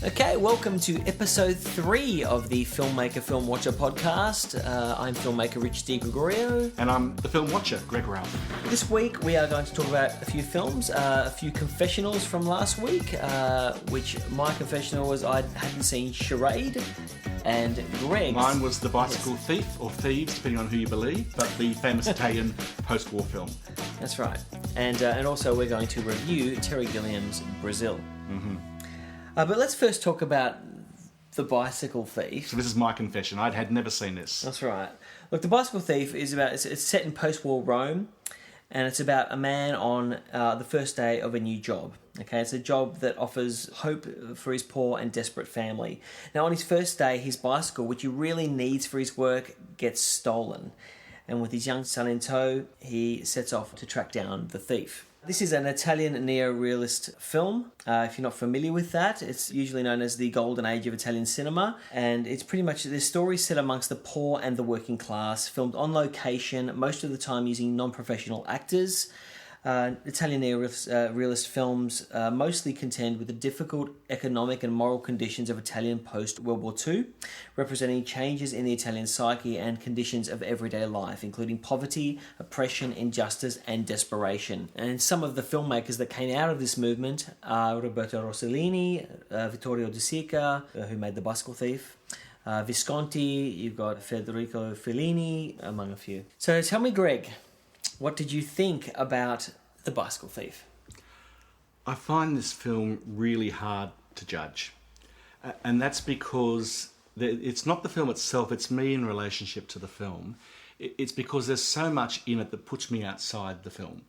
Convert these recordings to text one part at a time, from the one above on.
Okay, welcome to episode 3 of the Filmmaker Film Watcher podcast. I'm filmmaker Rich D. Gregorio. And I'm the film watcher, Greg Ralph. This week we are going to talk about a few films, a few confessionals from last week, which my confessional was I hadn't seen Charade, and Greg's... Mine was The Bicycle Thief, or Thieves, depending on who you believe, but the famous Italian post-war film. That's right. And also we're going to review Terry Gilliam's Brazil. Mm-hmm. But let's first talk about The Bicycle Thief. So this is my confession. I had never seen this. That's right. Look, The Bicycle Thief is about... It's set in post-war Rome, and it's about a man on the first day of a new job. Okay, it's a job that offers hope for his poor and desperate family. Now, on his first day, his bicycle, which he really needs for his work, gets stolen. And with his young son in tow, he sets off to track down the thief. This is an Italian neo-realist film. If you're not familiar with that, it's usually known as the golden age of Italian cinema. And it's pretty much the story set amongst the poor and the working class, filmed on location, most of the time using non-professional actors. Italian neo-realist films mostly contend with the difficult economic and moral conditions of Italian post-World War II, representing changes in the Italian psyche and conditions of everyday life, including poverty, oppression, injustice, and desperation. And some of the filmmakers that came out of this movement are Roberto Rossellini, Vittorio De Sica, who made The Bicycle Thief, Visconti, you've got Federico Fellini, among a few. So tell me, Greg, what did you think about The Bicycle Thief? I find this film really hard to judge. And that's because it's not the film itself, it's me in relationship to the film. It's because there's so much in it that puts me outside the film.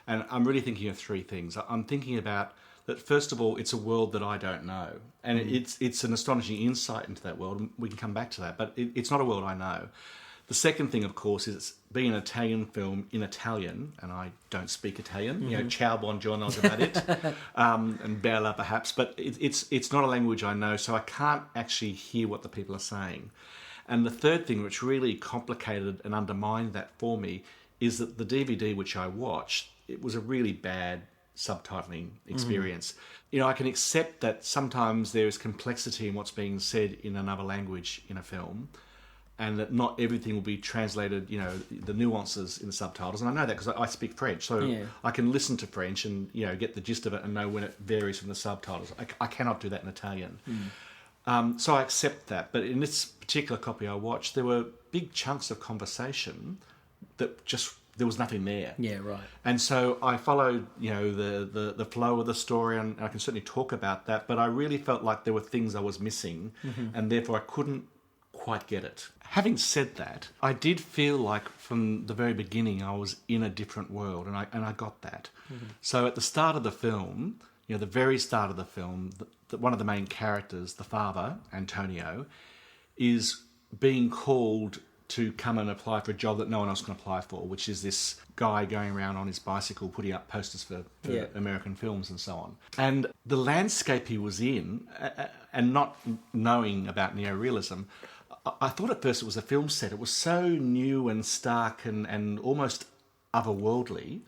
And I'm really thinking of three things. I'm thinking about that, first of all, it's a world that I don't know. And it's an astonishing insight into that world. We can come back to that, but it's not a world I know. The second thing, of course, is being an Italian film in Italian, and I don't speak Italian. You know, ciao, buongiorno is about it, and bella perhaps, but it's not a language I know, so I can't actually hear what the people are saying. And the third thing, which really complicated and undermined that for me, is that the DVD which I watched, it was a really bad subtitling experience. You know, I can accept that sometimes there is complexity in what's being said in another language in a film, and that not everything will be translated, you know, the nuances in the subtitles. And I know that because I speak French, so I can listen to French and, you know, get the gist of it and know when it varies from the subtitles. I cannot do that in Italian. So I accept that. But in this particular copy I watched, there were big chunks of conversation that just, there was nothing there. Yeah, right. And so I followed, you know, the flow of the story, and I can certainly talk about that, but I really felt like there were things I was missing, and therefore I couldn't quite get it. Having said that, I did feel like from the very beginning I was in a different world, and I got that. So at the start of the film, you know, the very start of the film, one of the main characters, the father, Antonio, is being called to come and apply for a job that no one else can apply for, which is this guy going around on his bicycle putting up posters for American films and so on. And the landscape he was in, and not knowing about neorealism, I thought at first it was a film set. It was so new and stark and almost otherworldly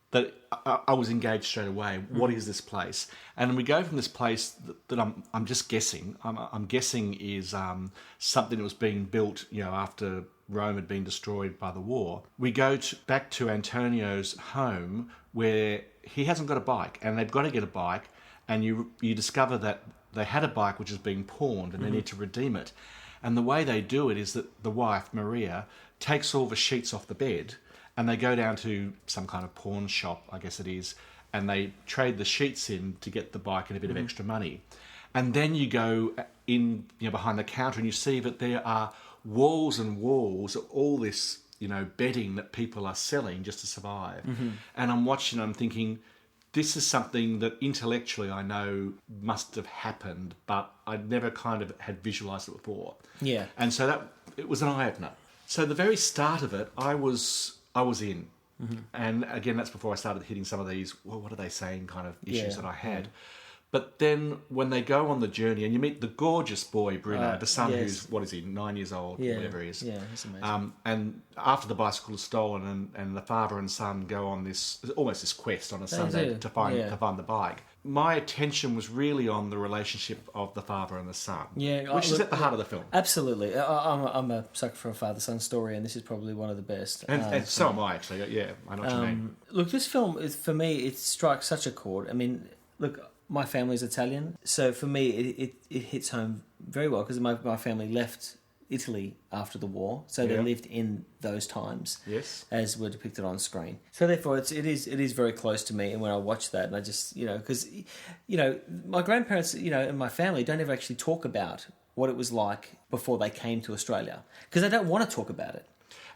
that I was engaged straight away. What is this place? And we go from this place that I'm just guessing. I'm guessing is something that was being built, you know, after Rome had been destroyed by the war. We go back to Antonio's home where he hasn't got a bike, and they've got to get a bike. And you discover that they had a bike which is being pawned, and they need to redeem it. And the way they do it is that the wife, Maria, takes all the sheets off the bed, and they go down to some kind of pawn shop, I guess it is, and they trade the sheets in to get the bike and a bit of extra money. And then you go in, you know, behind the counter, and you see that there are walls and walls of all this, you know, bedding that people are selling just to survive. And I'm watching, I'm thinking, this is something that intellectually I know must have happened, but I'd never kind of had visualised it before. Yeah. And so it was an eye-opener. So the very start of it, I was in. And again, that's before I started hitting some of these, well, what are they saying kind of issues that I had. But then when they go on the journey and you meet the gorgeous boy, Bruno, the son yes. who's, 9 years old, whatever he is. Yeah, it's amazing. And after the bicycle is stolen and the father and son go on almost this quest on a Sunday to find the bike, my attention was really on the relationship of the father and the son, which is at the heart of the film. Absolutely. I'm a sucker for a father-son story, and this is probably one of the best. And so am I, actually. Yeah, I know what you mean. Look, this film, for me, it strikes such a chord. I mean, look, my family's Italian, so for me, it hits home very well, because my family left Italy after the war, so they lived in those times, as were depicted on screen. So therefore, it is very close to me. And when I watch that, and I just because my grandparents and my family don't ever actually talk about what it was like before they came to Australia, because they don't want to talk about it.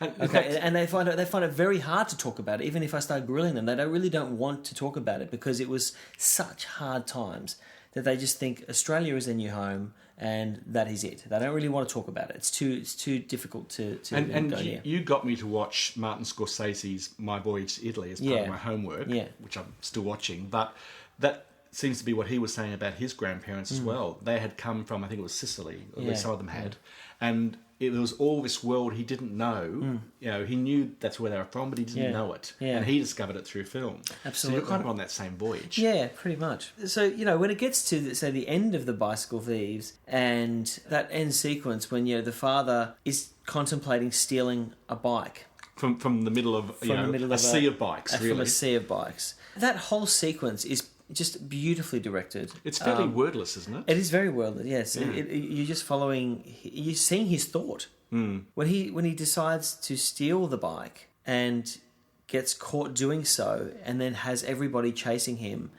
And they find it very hard to talk about it. Even if I start grilling them, they really don't want to talk about it, because it was such hard times that they just think Australia is their new home, and that is it. They don't really want to talk about it. It's too difficult to go near. You got me to watch Martin Scorsese's My Voyage to Italy as part of my homework, which I'm still watching. But that seems to be what he was saying about his grandparents as well. They had come from, I think it was Sicily, or at least some of them had, and it was all this world he didn't know. He knew that's where they were from, but he didn't know it. And he discovered it through film. Absolutely. So you're kind of on that same voyage. Yeah, pretty much. So, when it gets to, say, the end of The Bicycle Thieves, and that end sequence when, the father is contemplating stealing a bike. From the middle of, a sea of bikes, really. From a sea of bikes. That whole sequence is just beautifully directed. It's fairly wordless, isn't it? It is very wordless, yes. Yeah. You're just you're seeing his thought. When he decides to steal the bike and gets caught doing so, and then has everybody chasing him,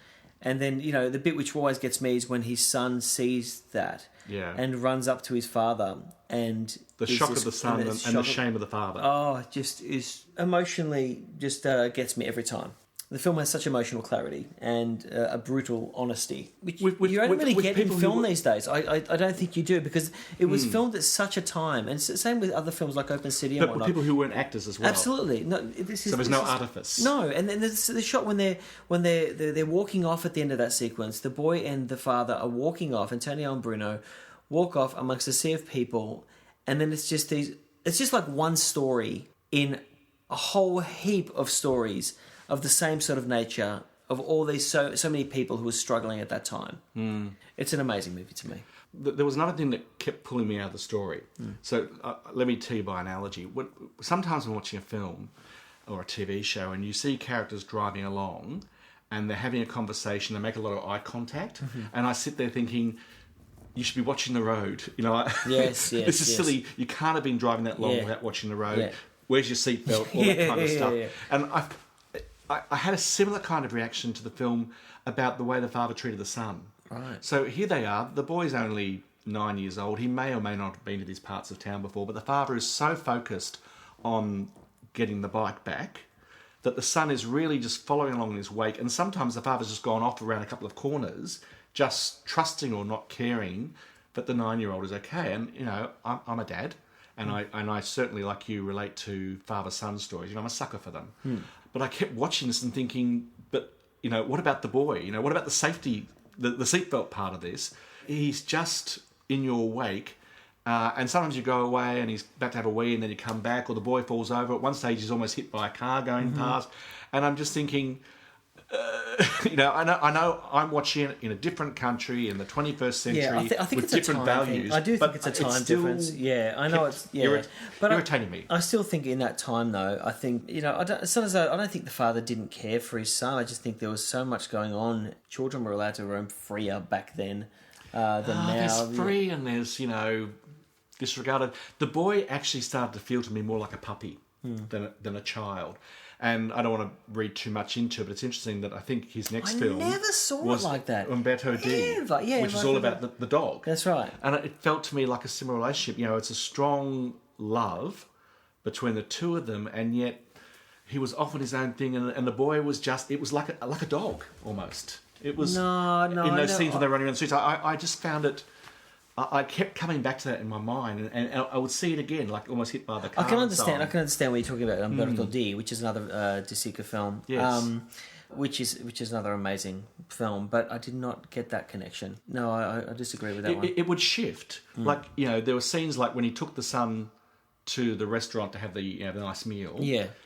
and then, the bit which always gets me is when his son sees that and runs up to his father, and the shock of the son and the shame of the father. Oh, it just is emotionally gets me every time. The film has such emotional clarity and a brutal honesty, which you don't really get in film these days. I don't think you do, because it was filmed at such a time, and same with other films like Open City and whatnot. But people who weren't actors as well. Absolutely, no. So there's no artifice. No, and then there's the shot when they're walking off at the end of that sequence. The boy and the father are walking off, Antonio and Bruno walk off amongst a sea of people, and then it's just like one story in a whole heap of stories of the same sort of nature, of all these so many people who were struggling at that time. It's an amazing movie to me. There was another thing that kept pulling me out of the story. So let me tell you by analogy. Sometimes I'm watching a film or a TV show, and you see characters driving along, and they're having a conversation, they make a lot of eye contact, and I sit there thinking, you should be watching the road. Yes, this is silly. You can't have been driving that long without watching the road. Where's your seatbelt? All that kind of stuff. And I had a similar kind of reaction to the film about the way the father treated the son. Right. So here they are. The boy's only 9 years old. He may or may not have been to these parts of town before, but the father is so focused on getting the bike back that the son is really just following along in his wake. And sometimes the father's just gone off around a couple of corners, just trusting or not caring that the 9-year-old is okay. And, I'm a dad. And I certainly, like you, relate to father-son stories. I'm a sucker for them. But I kept watching this and thinking, but, what about the boy? What about the safety, the seatbelt part of this? He's just in your wake. And sometimes you go away and he's about to have a wee, and then you come back, or the boy falls over. At one stage, he's almost hit by a car going past. And I'm just thinking, I know I'm watching it in a different country in the 21st century I think with it's different a time values. Thing. I do think it's a time difference. Yeah, I know it's but irritating me. I still think in that time, though, I think I don't think the father didn't care for his son. I just think there was so much going on. Children were allowed to roam freer back then than now. There's free and there's disregarded. The boy actually started to feel to me more like a puppy than a child. And I don't want to read too much into it, but it's interesting that I think his next film never saw it like that. Umberto D, which is all about the dog. That's right. And it felt to me like a similar relationship. It's a strong love between the two of them, and yet he was off on his own thing, and the boy was it was like a dog almost. It was in those scenes when they're running around the streets. I just found it. I kept coming back to that in my mind, and I would see it again, like almost hit by the car. I can understand what you're talking about, Umberto D, which is another De Sica film. Yes. which is another amazing film. But I did not get that connection. No, I disagree with that one. It would shift. Like, you know, there were scenes like when he took the son to the restaurant to have the nice meal,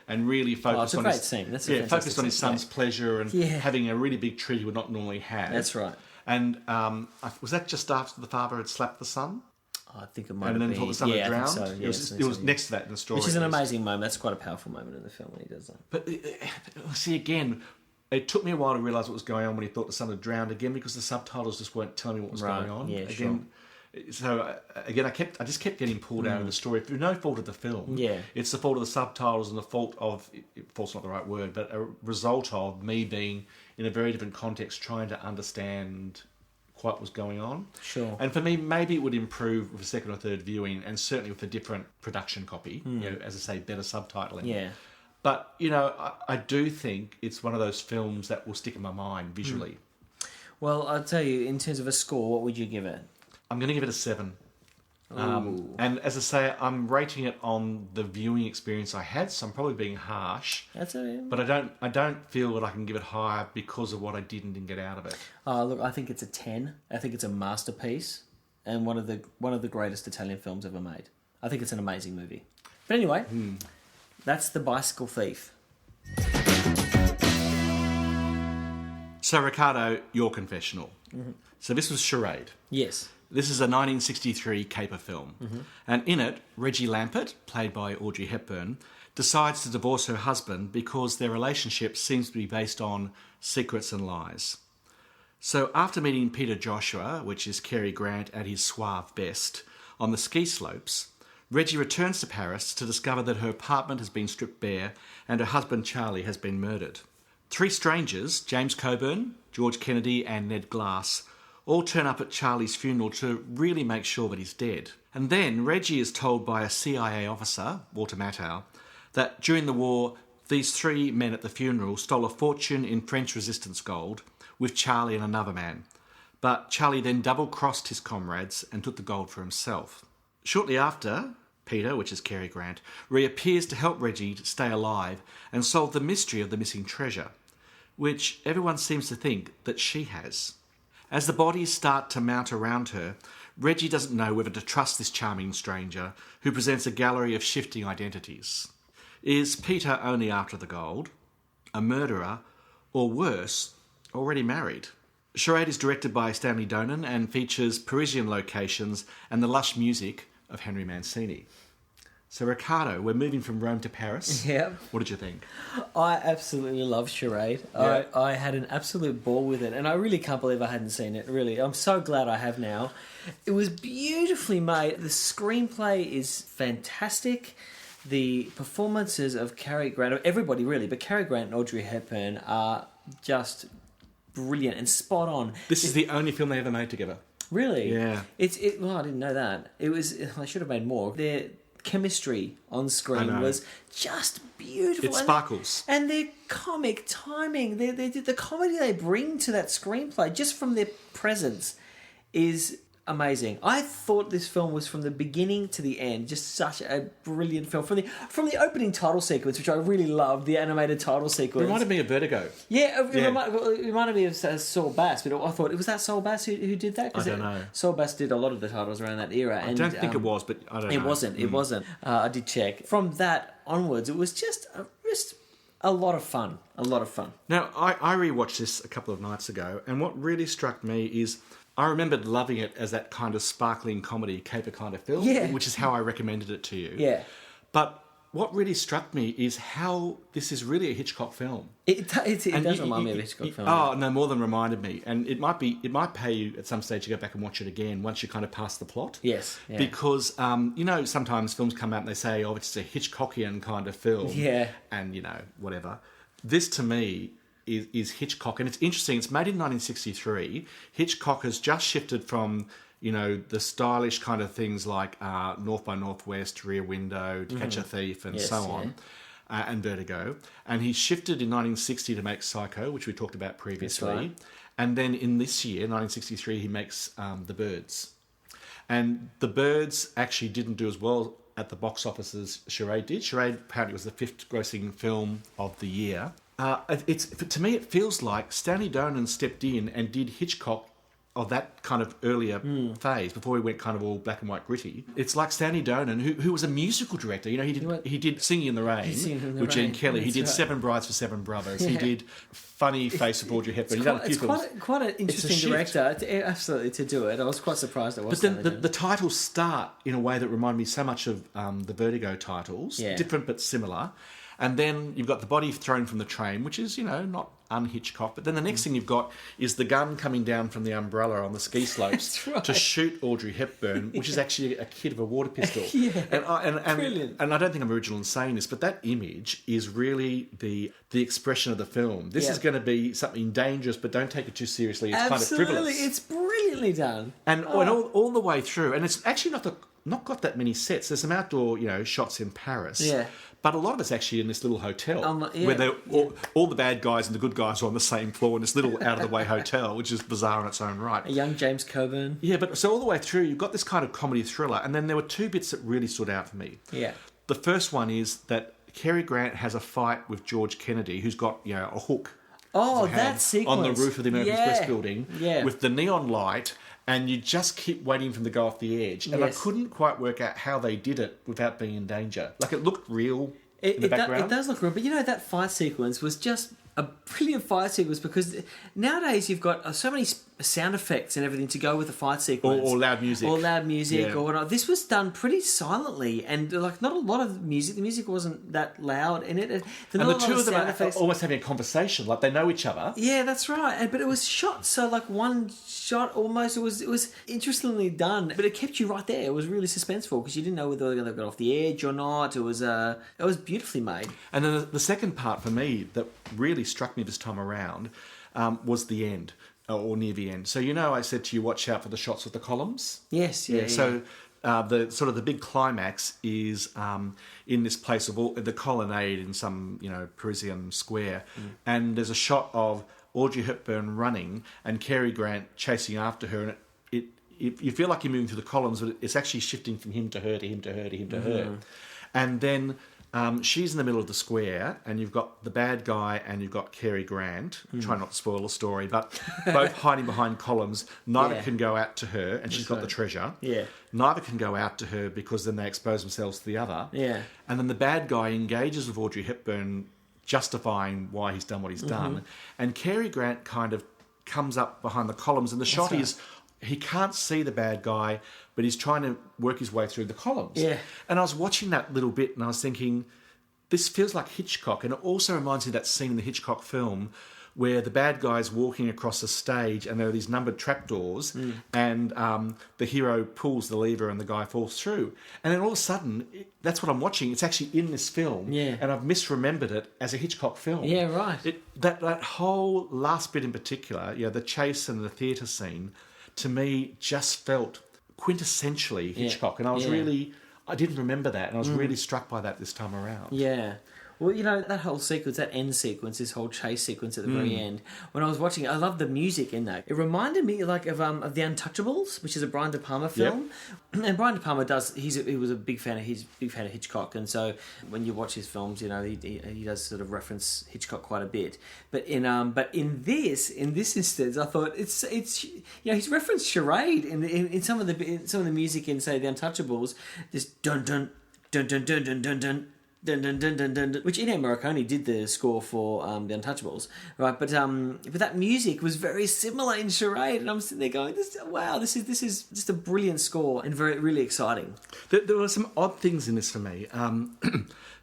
and really focused on his scene. That's focused on his son's pleasure and having a really big treat he would not normally have. That's right. And was that just after the father had slapped the son? I think it might have been. And then thought the son had drowned? I think so. It was next to that in the story. Which is an amazing moment. That's quite a powerful moment in the film when he does that. But see, again, it took me a while to realise what was going on when he thought the son had drowned again, because the subtitles just weren't telling me what was going on. Yeah, again, So again, I just kept getting pulled out of the story through no fault of the film. Yeah, it's the fault of the subtitles and the fault of fault's not the right word, but a result of me being in a very different context, trying to understand quite what was going on. Sure. And for me, maybe it would improve with a second or third viewing, and certainly with a different production copy. You know, as I say, better subtitling. Yeah. But you know, I do think it's one of those films that will stick in my mind visually. Well, I'll tell you, in terms of a score, what would you give it? I'm going to give it a 7. And as I say, I'm rating it on the viewing experience I had, so I'm probably being harsh. That's it. But I don't feel that I can give it higher because of what I did and didn't get out of it. Look, I think it's a 10. I think it's a masterpiece and one of the greatest Italian films ever made. I think it's an amazing movie. But anyway, that's The Bicycle Thief. So, Ricardo, your confessional. So this was Charade. Yes. This is a 1963 caper film. And in it, Reggie Lampert, played by Audrey Hepburn, decides to divorce her husband because their relationship seems to be based on secrets and lies. So after meeting Peter Joshua, which is Cary Grant at his suave best, on the ski slopes, Reggie returns to Paris to discover that her apartment has been stripped bare and her husband Charlie has been murdered. 3 strangers, James Coburn, George Kennedy and Ned Glass, all turn up at Charlie's funeral to really make sure that he's dead. And then Reggie is told by a CIA officer, Walter Matthau, that during the war, these 3 men at the funeral stole a fortune in French resistance gold with Charlie and another man. But Charlie then double-crossed his comrades and took the gold for himself. Shortly after, Peter, which is Cary Grant, reappears to help Reggie to stay alive and solve the mystery of the missing treasure, which everyone seems to think that she has. As the bodies start to mount around her, Reggie doesn't know whether to trust this charming stranger who presents a gallery of shifting identities. Is Peter only after the gold, a murderer, or worse, already married? Charade is directed by Stanley Donen and features Parisian locations and the lush music of Henry Mancini. So, Ricardo, we're moving from Rome to Paris. Yeah. What did you think? I absolutely love Charade. Yeah. I had an absolute ball with it, and I really can't believe I hadn't seen it, really. I'm so glad I have now. It was beautifully made. The screenplay is fantastic. The performances of Cary Grant, of everybody really, but Cary Grant and Audrey Hepburn are just brilliant and spot on. This is the only film they ever made together. Really? Yeah. Well, I didn't know that. I should have made more. Their chemistry on screen was just beautiful. It sparkles. And their comic timing, the comedy they bring to that screenplay, just from their presence, is amazing. I thought this film was, from the beginning to the end, just such a brilliant film. From the opening title sequence, which I really loved, the animated title sequence. It reminded me of Vertigo. Yeah, it reminded me of Saul Bass, but I thought, was that Saul Bass who did that? I don't know. Saul Bass did a lot of the titles around that era. I don't think it was, but I don't know. It wasn't. I did check. From that onwards, it was just a lot of fun. A lot of fun. Now, I rewatched this a couple of nights ago, and what really struck me is I remembered loving it as that kind of sparkling comedy, caper kind of film, which is how I recommended it to you. Yeah. But what really struck me is how this is really a Hitchcock film. It does remind me of a Hitchcock film. Oh, no, more than reminded me. And it might pay you at some stage to go back and watch it again once you kind of pass the plot. Yes. Yeah. Because, sometimes films come out and they say, oh, it's a Hitchcockian kind of film. Yeah. And, whatever. This, to me, is Hitchcock. And it's interesting, it's made in 1963. Hitchcock has just shifted from, the stylish kind of things like North by Northwest, Rear Window, To Catch a Thief, and so on, and Vertigo. And he shifted in 1960 to make Psycho, which we talked about previously. That's right. And then in this year, 1963, he makes The Birds. And The Birds actually didn't do as well at the box office as Charade did. Charade apparently was the 5th grossing film of the year. To me, it feels like Stanley Donen stepped in and did Hitchcock of that kind of earlier phase before he went kind of all black and white gritty. It's like Stanley Donen, who was a musical director. You know, he did Singing in the Rain with Gene Kelly. He did Seven Brides for Seven Brothers. He did Funny Face of Audrey Hepburn. It's quite an interesting director, absolutely, to do it. I was quite surprised it was. But then the titles start in a way that remind me so much of the Vertigo titles, different but similar. And then you've got the body thrown from the train, which is, not un-Hitchcock. But then the next thing you've got is the gun coming down from the umbrella on the ski slopes to shoot Audrey Hepburn, which is actually a kid of a water pistol. Brilliant. And I don't think I'm original in saying this, but that image is really the expression of the film. This is going to be something dangerous, but don't take it too seriously. It's kind of frivolous. It's brilliantly done. And all the way through. And it's actually not got that many sets. There's some outdoor, shots in Paris. Yeah. But a lot of it's actually in this little hotel where all the bad guys and the good guys are on the same floor in this little out-of-the-way hotel, which is bizarre in its own right. A young James Coburn. Yeah, but so all the way through, you've got this kind of comedy thriller, and then there were two bits that really stood out for me. Yeah. The first one is that Cary Grant has a fight with George Kennedy, who's got, a hook. Oh, that sequence. On the roof of the American Express building with the neon light, and you just keep waiting for them to go off the edge. And I couldn't quite work out how they did it without being in danger. Like, it looked real in the background. It does look real, but that fight sequence was just a brilliant fight sequence, because nowadays you've got so many sound effects and everything to go with the fight sequence. Or loud music. Or whatnot. This was done pretty silently, and not a lot of music. The music wasn't that loud in it. And the two of them are almost having a conversation, like they know each other. Yeah, that's right. But it was shot so one shot almost. It was interestingly done, but it kept you right there. It was really suspenseful because you didn't know whether they were going to go off the edge or not. It was beautifully made. And then the second part for me that really struck me this time around was the end. Or near the end. So, I said to you, watch out for the shots with the columns. Yes, yeah. So, the big climax is in this place of the colonnade in some, Parisian square. And there's a shot of Audrey Hepburn running and Cary Grant chasing after her. And you feel like you're moving through the columns, but it's actually shifting from him to her, to him to her, to him to her. And then she's in the middle of the square, and you've got the bad guy and you've got Cary Grant. Try not to spoil the story, but both hiding behind columns. Neither can go out to her, and she's got the treasure. Yeah. Neither can go out to her because then they expose themselves to the other. Yeah. And then the bad guy engages with Audrey Hepburn, justifying why he's done what he's done. And Cary Grant kind of comes up behind the columns, and the shot is he can't see the bad guy, but he's trying to work his way through the columns. Yeah. And I was watching that little bit and I was thinking, this feels like Hitchcock. And it also reminds me of that scene in the Hitchcock film where the bad guy's walking across the stage and there are these numbered trapdoors and the hero pulls the lever and the guy falls through. And then all of a sudden, that's what I'm watching. It's actually in this film. Yeah. And I've misremembered it as a Hitchcock film. Yeah, right. That whole last bit in particular, the chase and the theatre scene, to me just felt quintessentially Hitchcock. And I was I didn't remember that, and I was really struck by that this time around. Yeah. Well, that whole sequence, that end sequence, this whole chase sequence at the very end, when I was watching it, I loved the music in that. It reminded me of The Untouchables, which is a Brian De Palma film. Yep. And Brian De Palma he was a big fan of Hitchcock, and so when you watch his films, he does sort of reference Hitchcock quite a bit. But in this instance, I thought it's he's referenced Charade in some of the music in, say, The Untouchables. This dun dun dun dun dun dun dun dun. Dun, dun, dun, dun, dun, dun, which Ennio Morricone did the score for The Untouchables, right? But that music was very similar in Charade, and I'm sitting there going, "This is just a brilliant score and really exciting." There were some odd things in this for me.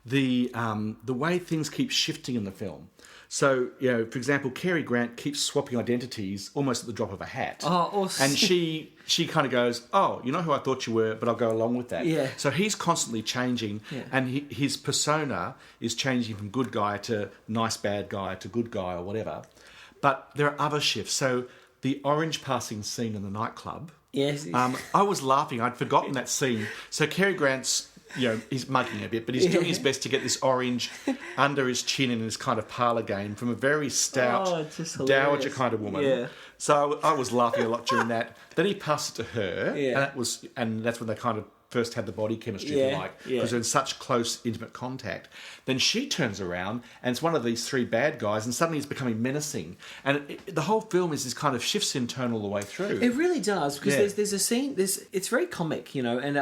The way things keep shifting in the film. So, for example, Cary Grant keeps swapping identities almost at the drop of a hat. Oh, awesome. And she kind of goes, "Oh, you're not who I thought you were, but I'll go along with that." Yeah. So he's constantly changing, and his persona is changing from good guy to nice bad guy to good guy or whatever. But there are other shifts. So the orange passing scene in the nightclub. Yes. I was laughing. I'd forgotten that scene. So Cary Grant's, he's mugging a bit, but he's doing his best to get this orange under his chin in this kind of parlour game from a very stout, dowager kind of woman. Yeah. So I was laughing a lot during that. Then he passed it to her, and that's when they kind of first had the body chemistry, if you like, because they're in such close, intimate contact. Then she turns around and it's one of these three bad guys, and suddenly it's becoming menacing. And the whole film is this kind of shifts in tone all the way through. It really does, because there's a scene. It's very comic, you know, and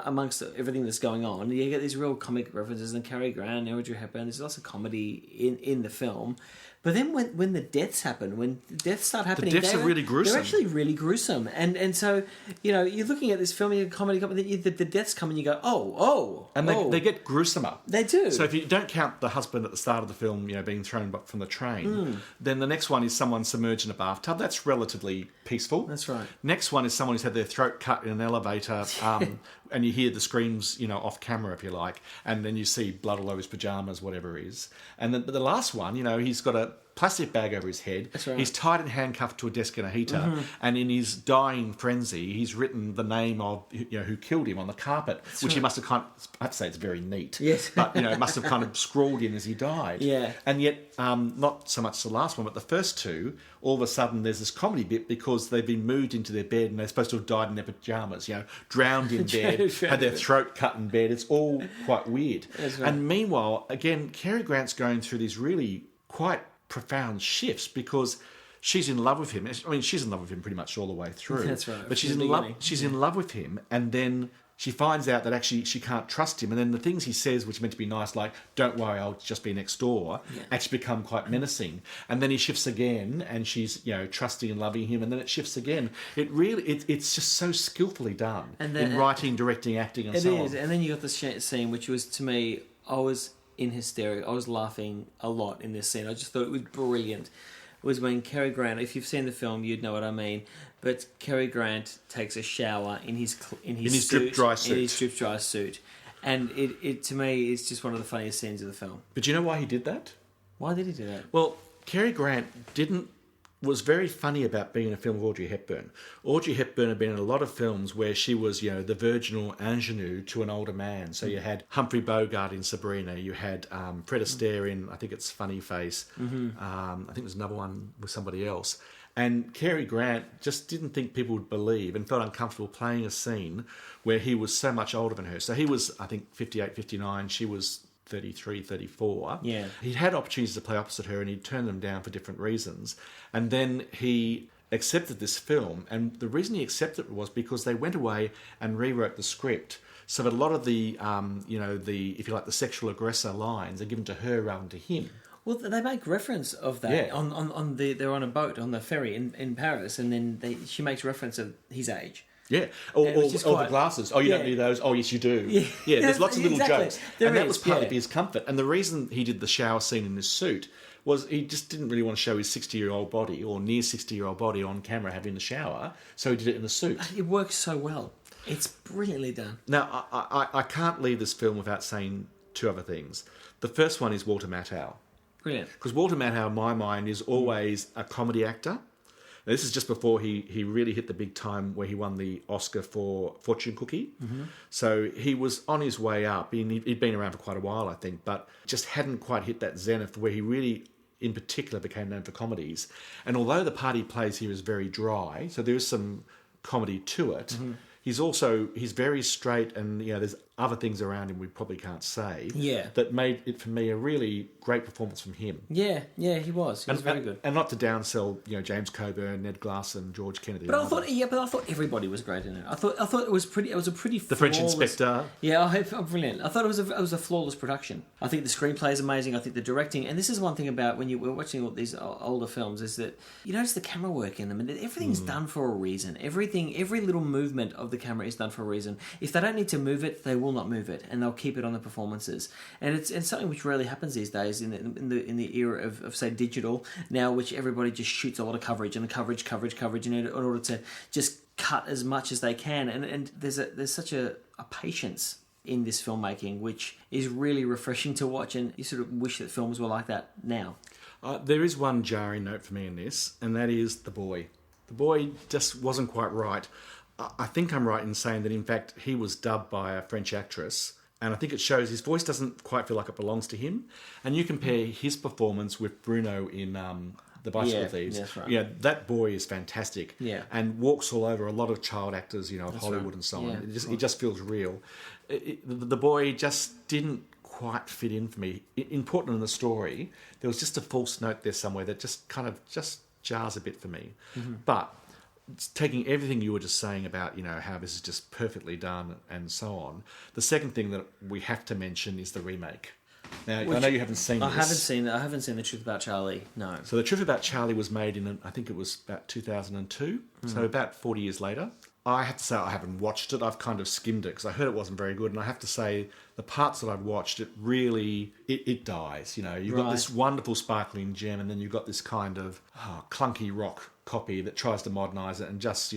amongst everything that's going on, you get these real comic references, and Cary Grant, Audrey Hepburn. There's lots of comedy in the film. But then when the deaths happen, when deaths start happening... The deaths are really gruesome. They're actually really gruesome. And so, you know, you're looking at this film, you're a comedy, the deaths come and you go, And they get gruesomer. They do. So if you don't count the husband at the start of the film, you know, being thrown from the train, then the next one is someone submerged in a bathtub. That's relatively peaceful. That's right. Next one is someone who's had their throat cut in an elevator, and you hear the screams, you know, off camera, if you like, and then you see blood all over his pajamas, whatever it is. And then the last one, you know, he's got a plastic bag over his head. That's right. He's tied and handcuffed to a desk and a heater, and in his dying frenzy, he's written the name of, you know, who killed him on the carpet, which he must have I have to say it's very neat. Yes. But, you know, must have kind of scrawled in as he died. Yeah. And yet, not so much the last one, but the first two, all of a sudden there's this comedy bit because they've been moved into their bed and they're supposed to have died in their pajamas, you know, drowned in bed, had their throat cut in bed. It's all quite weird. That's right. And meanwhile, again, Cary Grant's going through these really quite profound shifts because she's in love with him. I mean, she's in love with him pretty much all the way through. That's right. But she's in love. She's in love with him, and then she finds out that actually she can't trust him. And then the things he says, which are meant to be nice, like "Don't worry, I'll just be next door," actually become quite menacing. And then he shifts again, and she's, you know, trusting and loving him. And then it shifts again. It really, it's just so skillfully done in writing, directing, acting, and so on. It is. And then you got this scene, which was, to me, I was in hysterics. I was laughing a lot in this scene. I just thought it was brilliant. It was when Cary Grant, if you've seen the film, you'd know what I mean. But Cary Grant takes a shower in his drip dry suit. In his drip dry suit, and it to me is just one of the funniest scenes of the film. But do you know why he did that? Why did he do that? Well, Cary Grant was very funny about being in a film with Audrey Hepburn. Audrey Hepburn had been in a lot of films where she was, you know, the virginal ingenue to an older man. So you had Humphrey Bogart in Sabrina, you had Fred Astaire in, I think it's Funny Face. I think there's another one with somebody else. And Cary Grant just didn't think people would believe and felt uncomfortable playing a scene where he was so much older than her. So he was, I think, 58, 59. She was 33, 34. Yeah. He'd had opportunities to play opposite her and he'd turned them down for different reasons. And then he accepted this film. And the reason he accepted it was because they went away and rewrote the script so that a lot of the, you know, if you like, the sexual aggressor lines are given to her rather than to him. Well, they make reference of that they're on a boat on the ferry in Paris, and then she makes reference of his age. Yeah, or the glasses. Oh, you don't need those. Oh, yes, you do. Yeah, there's lots of little jokes. That was partly for his comfort. And the reason he did the shower scene in this suit was he just didn't really want to show his 60-year-old body or near 60-year-old body on camera having the shower, so he did it in the suit. It works so well. It's brilliantly done. Now, I can't leave this film without saying two other things. The first one is Walter Matthau. Brilliant. Because Walter Matthau, in my mind, is always a comedy actor. Now, this is just before he really hit the big time where he won the Oscar for Fortune Cookie. Mm-hmm. So he was on his way up. He'd been around for quite a while, I think, but just hadn't quite hit that zenith where he really, in particular, became known for comedies. And although the part he plays here is very dry, so there is some comedy to it, he's very straight, and, you know, there's other things around him we probably can't say. Yeah. That made it, for me, a really great performance from him. Yeah, he was. He was very good. And not to downsell, you know, James Coburn, Ned Glass, and George Kennedy. But I thought everybody was great in it. I thought it was pretty. It was a pretty. The French Inspector. Yeah, brilliant. I thought it was a flawless production. I think the screenplay is amazing. I think the directing, and this is one thing about when we're watching all these older films, is that you notice the camera work in them, and everything's done for a reason. Every little movement of the camera is done for a reason. If they don't need to move it, they will not move it, and they'll keep it on the performances. And it's something which rarely happens these days in the era of say digital now, which everybody just shoots a lot of coverage and coverage in order to just cut as much as they can. And there's such a patience in this filmmaking which is really refreshing to watch, and you sort of wish that films were like that now. There is one jarring note for me in this, and that is the boy. The boy just wasn't quite right. I think I'm right in saying that, in fact, he was dubbed by a French actress, and I think it shows his voice doesn't quite feel like it belongs to him. And you compare his performance with Bruno in the bicycle thieves. That's right. Yeah, that boy is fantastic. Yeah. And walks all over a lot of child actors, of Hollywood and so on. Yeah, It just feels real. The boy just didn't quite fit in for me. Important in the story, there was just a false note there somewhere that just kind of just jars a bit for me. Mm-hmm. But taking everything you were just saying about, how this is just perfectly done and so on, the second thing that we have to mention is the remake. Now, I know you haven't seen this. I haven't seen The Truth About Charlie, no. So The Truth About Charlie was made in, I think it was about 2002, so about 40 years later. I have to say I haven't watched it. I've kind of skimmed it because I heard it wasn't very good. And I have to say the parts that I've watched, it really, it dies. You've got this wonderful sparkling gem and then you've got this kind of clunky rock copy that tries to modernise it and just,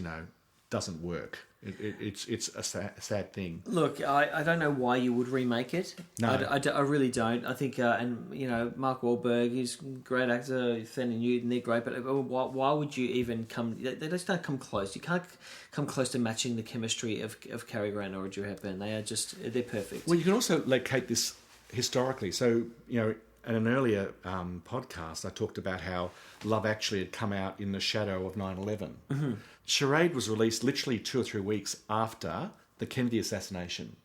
doesn't work. It's a sad thing. Look, I don't know why you would remake it. No. I really don't. I think, Mark Wahlberg, he's a great actor, Fanny Newton, they're great, but why would you even come... They just don't come close. You can't come close to matching the chemistry of Cary Grant or Drew Hepburn. They're perfect. Well, you can also locate this historically. So, in an earlier podcast, I talked about how Love Actually had come out in the shadow of 9/11. Mm-hmm. Charade was released literally 2 or 3 weeks after the Kennedy assassination.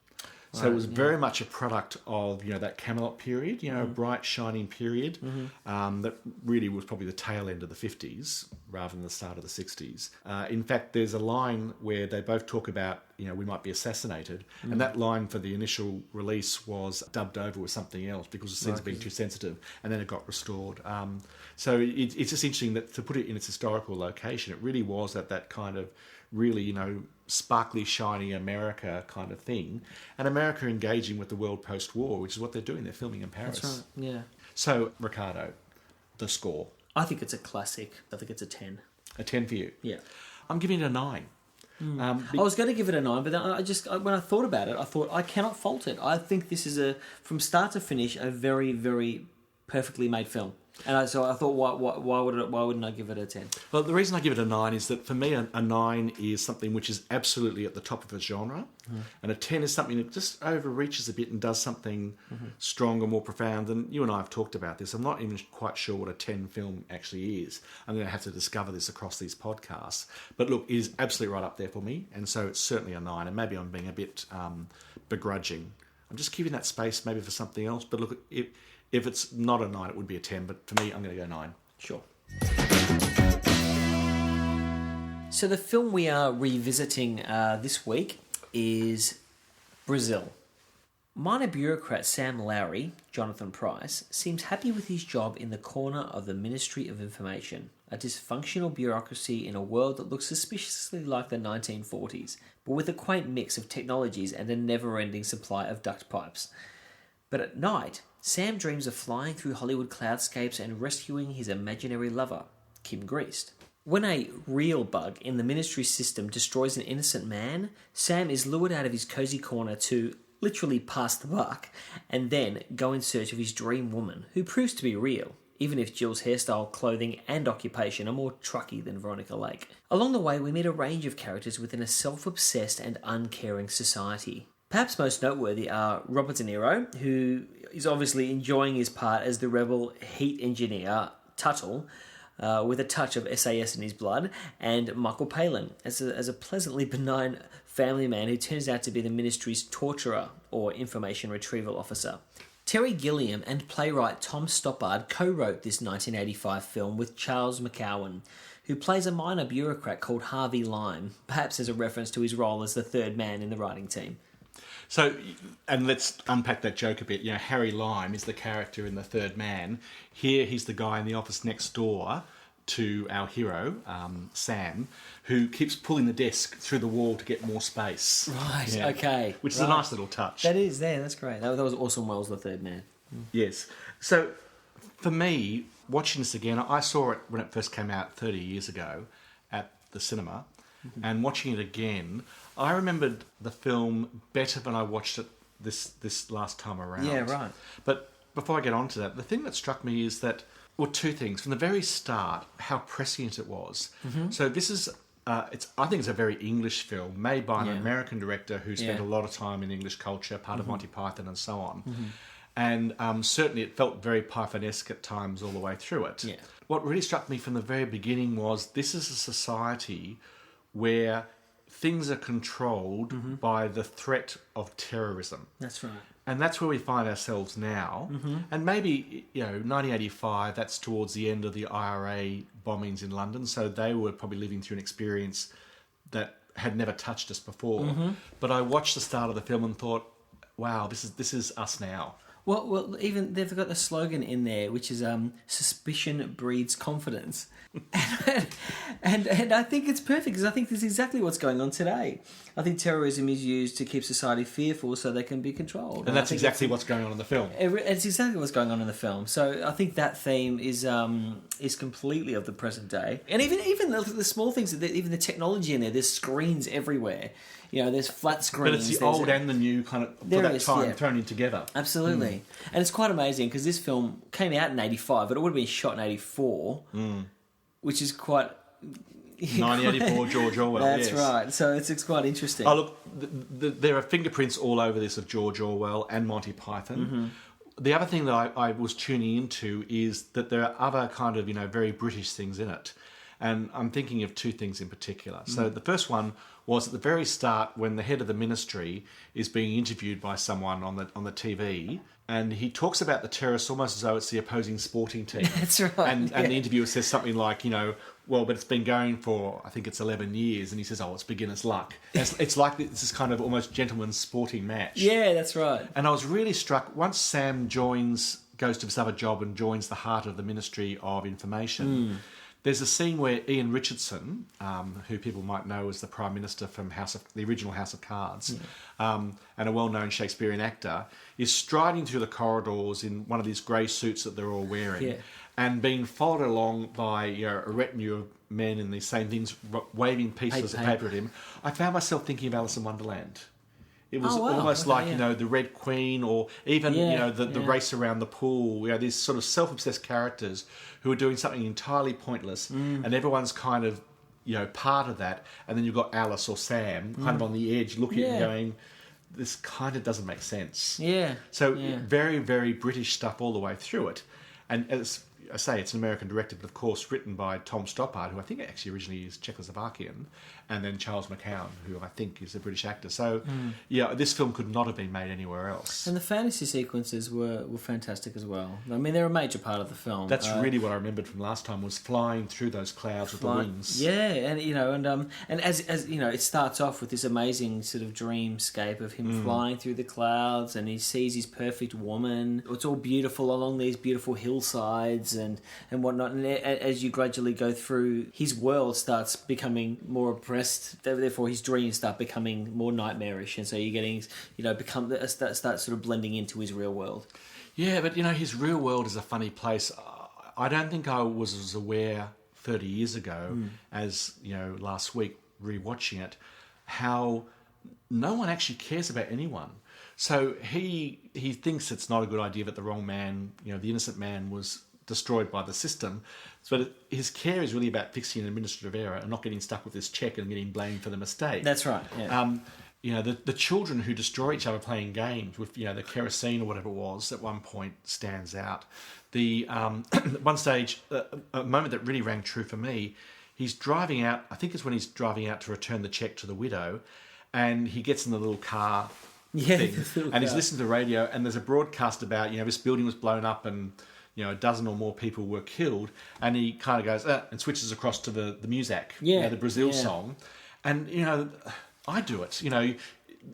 So it was very much a product of, that Camelot period, a bright, shining period that really was probably the tail end of the 50s rather than the start of the 60s. In fact, there's a line where they both talk about, we might be assassinated. And that line for the initial release was dubbed over with something else because the scenes had been too sensitive. And then it got restored. So it's just interesting that to put it in its historical location, it really was at that kind of really, sparkly, shiny America kind of thing. And America engaging with the world post-war, which is what they're doing. They're filming in Paris. That's right, yeah. So, Ricardo, the score. I think it's a classic. I think it's a 10. A 10 for you? Yeah. I'm giving it a 9. I was going to give it a 9, but then when I thought about it, I thought I cannot fault it. I think this is from start to finish, a very, very perfectly made film. And so I thought, why wouldn't I give it a 10? Well, the reason I give it a 9 is that for me, a 9 is something which is absolutely at the top of its genre. And a 10 is something that just overreaches a bit and does something stronger, more profound. And you and I have talked about this. I'm not even quite sure what a 10 film actually is. I'm going to have to discover this across these podcasts. But look, it is absolutely right up there for me. And so it's certainly a 9. And maybe I'm being a bit begrudging. I'm just keeping that space maybe for something else. But look, if it's not a 9, it would be a 10. But for me, I'm going to go 9. Sure. So the film we are revisiting this week is Brazil. Minor bureaucrat Sam Lowry, Jonathan Price, seems happy with his job in the corner of the Ministry of Information, a dysfunctional bureaucracy in a world that looks suspiciously like the 1940s, but with a quaint mix of technologies and a never-ending supply of duct pipes. But at night, Sam dreams of flying through Hollywood cloudscapes and rescuing his imaginary lover, Kim Greist. When a real bug in the ministry system destroys an innocent man, Sam is lured out of his cozy corner to literally pass the buck and then go in search of his dream woman, who proves to be real, even if Jill's hairstyle, clothing and occupation are more trucky than Veronica Lake. Along the way, we meet a range of characters within a self-obsessed and uncaring society. Perhaps most noteworthy are Robert De Niro, who is obviously enjoying his part as the rebel heat engineer Tuttle, with a touch of SAS in his blood, and Michael Palin as a pleasantly benign family man who turns out to be the ministry's torturer or information retrieval officer. Terry Gilliam and playwright Tom Stoppard co-wrote this 1985 film with Charles McCowan, who plays a minor bureaucrat called Harvey Lime, perhaps as a reference to his role as the third man in the writing team. So, and let's unpack that joke a bit. Harry Lime is the character in The Third Man. Here, he's the guy in the office next door to our hero, Sam, who keeps pulling the desk through the wall to get more space. Right, okay. Which is a nice little touch. That is, yeah, that's great. That was Orson Welles' The Third Man. Yes. So, for me, watching this again, I saw it when it first came out 30 years ago at the cinema. And watching it again, I remembered the film better than I watched it this last time around. Yeah, right. But before I get on to that, the thing that struck me is that, well, two things. From the very start, how prescient it was. So this is, I think it's a very English film made by an American director who spent a lot of time in English culture, part of Monty Python and so on. And certainly it felt very Pythonesque at times all the way through it. Yeah. what really struck me from the very beginning was this is a society where things are controlled by the threat of terrorism. That's right. And that's where we find ourselves now. And maybe, 1985, that's towards the end of the IRA bombings in London. So they were probably living through an experience that had never touched us before. But I watched the start of the film and thought, wow, this is us now. Well, even they've got a slogan in there, which is "Suspicion breeds confidence," and I think it's perfect because I think this is exactly what's going on today. I think terrorism is used to keep society fearful so they can be controlled, and that's exactly what's going on in the film. It's exactly what's going on in the film. So I think that theme is completely of the present day, and even the small things, even the technology in there. There's screens everywhere. There's flat screens. But it's the old and the new kind of, for that time, thrown in together. Absolutely. And it's quite amazing because this film came out in 85, but it would have been shot in 84, which is quite... 1984 George Orwell, That's right. So it's quite interesting. Oh, look, there are fingerprints all over this of George Orwell and Monty Python. The other thing that I was tuning into is that there are other kind of, very British things in it. And I'm thinking of two things in particular. So the first one was at the very start when the head of the ministry is being interviewed by someone on the TV, and he talks about the terrorists almost as though it's the opposing sporting team. That's right. And the interviewer says something like, well, but it's been going for, I think it's 11 years. And he says, it's beginner's luck. It's like this is kind of almost gentleman's sporting match. Yeah, that's right. And I was really struck, once Sam goes to this other job and joins the heart of the Ministry of Information, there's a scene where Ian Richardson, who people might know as the Prime Minister from the original House of Cards, and a well-known Shakespearean actor, is striding through the corridors in one of these grey suits that they're all wearing, and being followed along by a retinue of men in these same things, waving pieces of paper at him. I found myself thinking of Alice in Wonderland. It was almost like, the Red Queen, or even, the race around the pool. These sort of self-obsessed characters who are doing something entirely pointless, and everyone's kind of, part of that. And then you've got Alice or Sam kind of on the edge looking and going, this kind of doesn't make sense. Yeah. So very, very British stuff all the way through it. And as I say, it's an American director, but of course written by Tom Stoppard, who I think actually originally is Czechoslovakian, and then Charles McCown, who I think is a British actor. So, this film could not have been made anywhere else. And the fantasy sequences were fantastic as well. I mean, they're a major part of the film. That's really what I remembered from last time, was flying through those clouds with the wings. Yeah, and as it starts off with this amazing sort of dreamscape of him flying through the clouds, and he sees his perfect woman. It's all beautiful along these beautiful hillsides and whatnot. And as you gradually go through, his world starts becoming more oppressed. Therefore, his dreams start becoming more nightmarish, and so you're getting, start sort of blending into his real world. Yeah, but his real world is a funny place. I don't think I was as aware 30 years ago as last week rewatching it, how no one actually cares about anyone. So he thinks it's not a good idea that the wrong man, the innocent man, was destroyed by the system. But his care is really about fixing an administrative error and not getting stuck with this check and getting blamed for the mistake. That's right. Yeah. The children who destroy each other playing games with the kerosene or whatever it was at one point stands out. The at one stage, a moment that really rang true for me. He's driving out. I think it's when he's driving out to return the check to the widow, and he gets in the little car. Thing, and he's listening to the radio, and there's a broadcast about this building was blown up and a dozen or more people were killed, and he kind of goes and switches across to the music, the Brazil song, and I do it.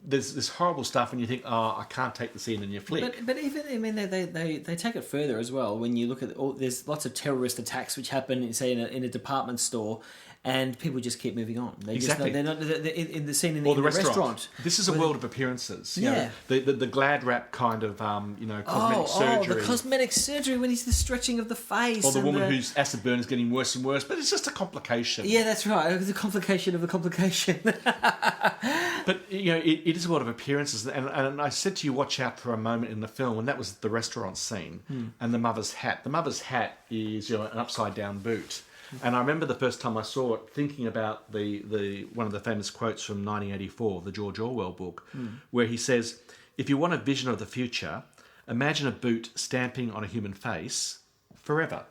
There's this horrible stuff, and you think, I can't take the scene, and you flick. But even they take it further as well. When you look at there's lots of terrorist attacks which happen, say in a department store. And people just keep moving on. Exactly. They're in the scene in the restaurant. This is a world of appearances. The glad wrap kind of cosmetic surgery. Oh, the cosmetic surgery when he's the stretching of the face. Or the woman whose acid burn is getting worse and worse. But it's just a complication. Yeah, that's right. The complication of a complication. But it is a world of appearances. And I said to you, watch out for a moment in the film, and that was the restaurant scene and the mother's hat. The mother's hat is an upside down boot. And I remember the first time I saw it, thinking about the one of the famous quotes from 1984, the George Orwell book, where he says, if you want a vision of the future, imagine a boot stamping on a human face forever.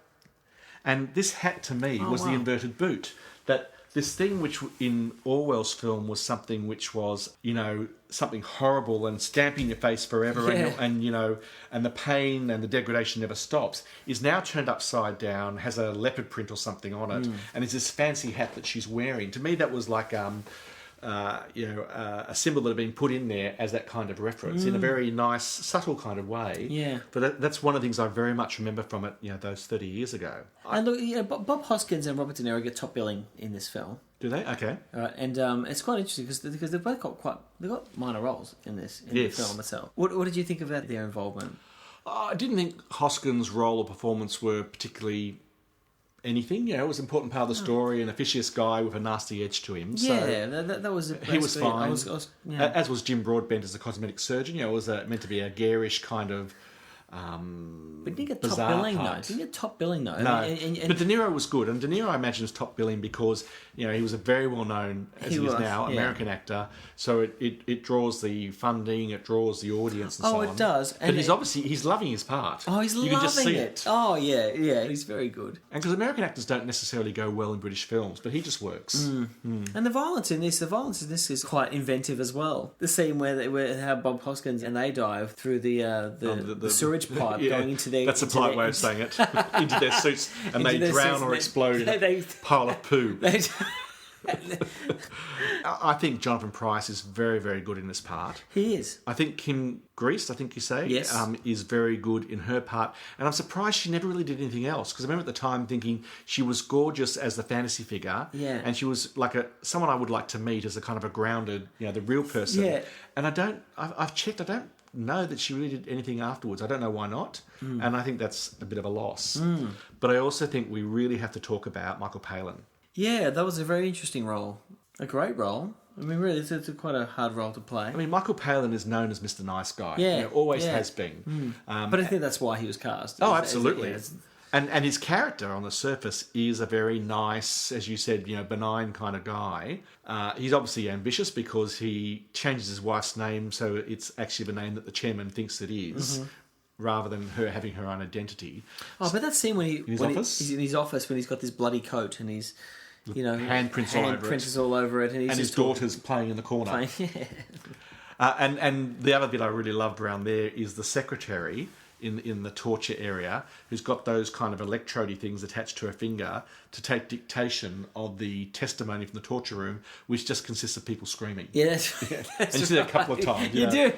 And this hat, to me, was the inverted boot. That this thing which in Orwell's film was something which was, something horrible and stamping your face forever and the pain and the degradation never stops, is now turned upside down, has a leopard print or something on it, and it's this fancy hat that she's wearing. To me, that was like a symbol that had been put in there as that kind of reference in a very nice, subtle kind of way. Yeah. But that's one of the things I very much remember from it, those 30 years ago. And look, Bob Hoskins and Robert De Niro get top billing in this film. Do they? Okay. All right, and it's quite interesting because they've both got minor roles in this the film itself. What did you think about their involvement? I didn't think Hoskins' role or performance were particularly anything. It was an important part of the story, an officious guy with a nasty edge to him. That was... He was fine. As was Jim Broadbent as a cosmetic surgeon. It was meant to be a garish kind of but didn't get top billing though. Didn't get top billing though. No, but De Niro was good, and De Niro I imagine was top billing because he was a very well known, as he is now, American actor. So it draws the funding, it draws the audience, and so on. Oh, it does. But he's loving his part. Oh, he's loving can just see it. Oh yeah, he's very good. And because American actors don't necessarily go well in British films, but he just works. And the violence in this is quite inventive as well. The scene where how Bob Hoskins and they dive through the sewage pipe going into their... That's a polite way of saying it. Into their suits, and they drown or explode in a pile of poo. I think Jonathan Pryce is very, very good in this part. He is. I think Kim Greist, I think you say, yes. Is very good in her part. And I'm surprised she never really did anything else. Because I remember at the time thinking she was gorgeous as the fantasy figure. Yeah. And she was like someone I would like to meet as a kind of a grounded, the real person. Yeah. And I've checked, I don't know that she really did anything afterwards. I don't know why not. And I think that's a bit of a loss. But I also think we really have to talk about Michael Palin. Yeah, that was a very interesting role. A great role. I mean, really, it's quite a hard role to play. I mean, Michael Palin is known as Mr. Nice Guy. Yeah. Always has been. But I think that's why he was cast. Oh, absolutely. And his character on the surface is a very nice, as you said, benign kind of guy. He's obviously ambitious because he changes his wife's name so it's actually the name that the chairman thinks it is. Rather than her having her own identity. Oh, but that scene when he's in his office when he's got this bloody coat and he's handprints all over it, and his daughter's playing in the corner. And the other bit I really loved around there is the secretary in the torture area who's got those kind of electrode-y things attached to her finger to take dictation of the testimony from the torture room, which just consists of people screaming. Yeah, and you see that a couple of times. You do.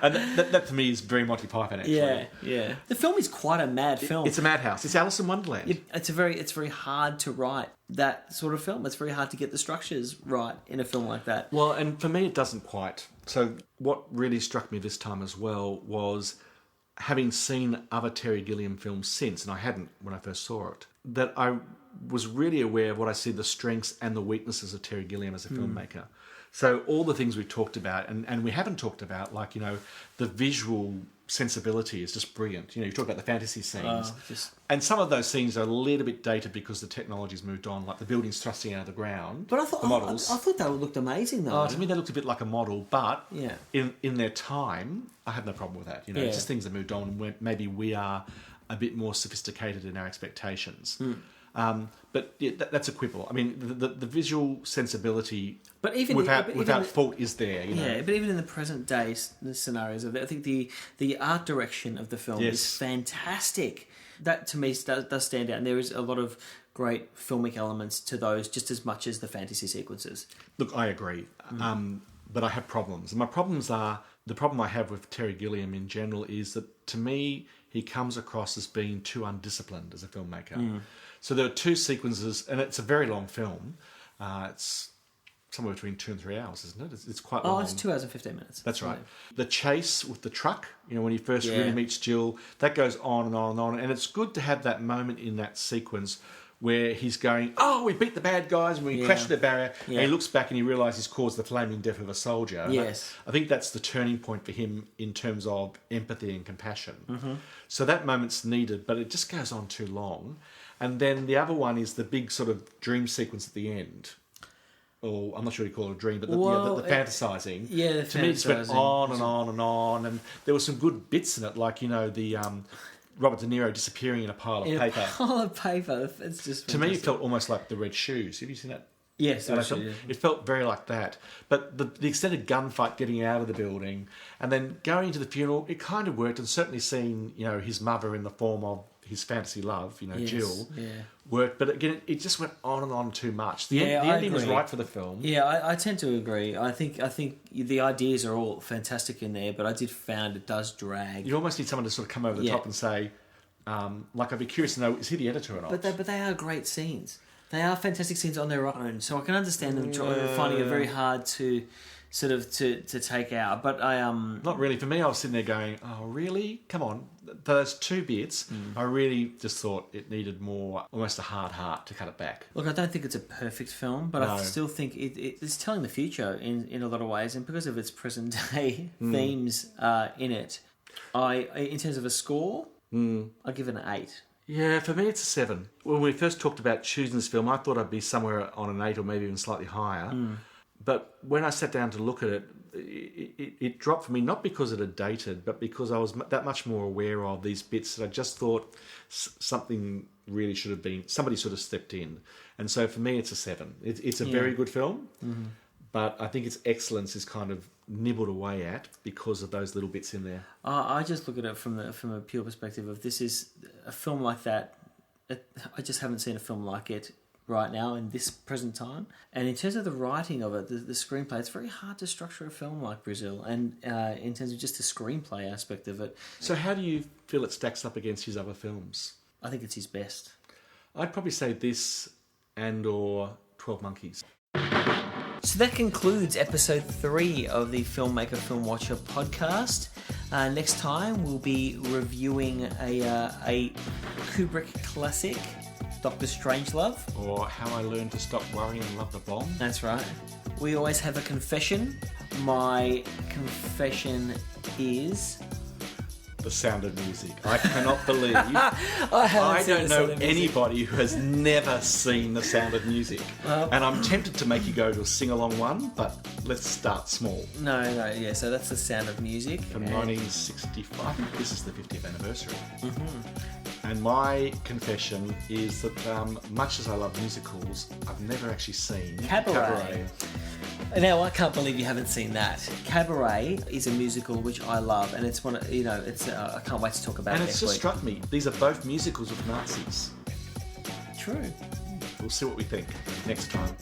And that to me is very Monty Python, actually. Yeah. The film is quite a mad film. It's a madhouse. It's Alice in Wonderland. It's very hard to write that sort of film. It's very hard to get the structures right in a film like that. Well, and for me, it doesn't quite. So what really struck me this time as well was, having seen other Terry Gilliam films since, and I hadn't when I first saw it, that I was really aware of what I see the strengths and the weaknesses of Terry Gilliam as a filmmaker. So all the things we've talked about, and we haven't talked about, like, the visual sensibility is just brilliant. You talk about the fantasy scenes. And some of those scenes are a little bit dated because the technology's moved on, like the buildings thrusting out of the ground. But I thought the models. I thought they looked amazing, though. To me, they looked a bit like a model, but in their time, I have no problem with that. It's just things that moved on, and maybe we are a bit more sophisticated in our expectations. But that's a quibble. I mean, the visual sensibility, but even without fault, is there. Yeah, but even in the present day scenarios of it, I think the art direction of the film is fantastic. That to me does stand out, and there is a lot of great filmic elements to those, just as much as the fantasy sequences. Look, I agree, but I have problems, and my problems are the problem I have with Terry Gilliam in general is that to me he comes across as being too undisciplined as a filmmaker. So there are two sequences, and it's a very long film. It's somewhere between 2 and 3 hours, isn't it? It's quite long. Oh, it's 2 hours and 15 minutes. That's right. The chase with the truck, when he first really meets Jill, that goes on and on and on. And it's good to have that moment in that sequence where he's going, oh, we beat the bad guys and we crashed the barrier. And he looks back and he realises he's caused the flaming death of a soldier. Yes. I think that's the turning point for him in terms of empathy and compassion. So that moment's needed, but it just goes on too long. And then the other one is the big sort of dream sequence at the end. Or I'm not sure you call it a dream, but the fantasising. Yeah, the to me, it just went on and on and on. And there were some good bits in it, like, the Robert De Niro disappearing in a pile of paper. A pile of paper. It's just to me, it felt almost like The Red Shoes. Have you seen that? Yes, It felt very like that. But the extended gunfight getting out of the building and then going into the funeral, it kind of worked. And certainly seeing, his mother in the form of his fantasy love, Jill, worked. But again, it just went on and on too much. The ending was right for the film. Yeah, I tend to agree. I think the ideas are all fantastic in there, but I did find it does drag. You almost need someone to sort of come over the top and say, I'd be curious to know, is he the editor or not? But they are great scenes. They are fantastic scenes on their own, so I can understand them finding it very hard to sort of to take out. But not really. For me, I was sitting there going, "Oh, really? Come on!" Those two bits, I really just thought it needed more, almost a hard heart to cut it back. Look, I don't think it's a perfect film, but I still think it's telling the future in a lot of ways, and because of its present day themes in it, in terms of a score, I give it an 8. Yeah, for me it's a 7. When we first talked about choosing this film, I thought I'd be somewhere on an 8 or maybe even slightly higher. But when I sat down to look at it, it dropped for me, not because it had dated, but because I was that much more aware of these bits that I just thought something really should have been, somebody sort of stepped in. And so for me it's a 7. It's a very good film, but I think its excellence is kind of nibbled away at because of those little bits in there. I just look at it from a pure perspective of this is a film like that. I just haven't seen a film like it right now in this present time. And in terms of the writing of it, the screenplay, it's very hard to structure a film like Brazil. And in terms of just the screenplay aspect of it. So how do you feel it stacks up against his other films? I think it's his best. I'd probably say this and or 12 Monkeys. So that concludes episode 3 of the Filmmaker Film Watcher podcast. Next time we'll be reviewing a Kubrick classic, Dr. Strangelove. Or How I Learned to Stop Worrying and Love the Bomb. That's right. We always have a confession. My confession is... The Sound of Music. I cannot believe I don't know anybody who has never seen The Sound of Music. And I'm tempted to make you go to a sing-along one, but let's start small. No, yeah, so that's The Sound of Music. From 1965. I think this is the 50th anniversary. And my confession is that much as I love musicals, I've never actually seen Cabaret. Now, I can't believe you haven't seen that. Cabaret is a musical which I love, and it's one. I can't wait to talk about it. And it's just struck me, these are both musicals with Nazis. True. We'll see what we think next time.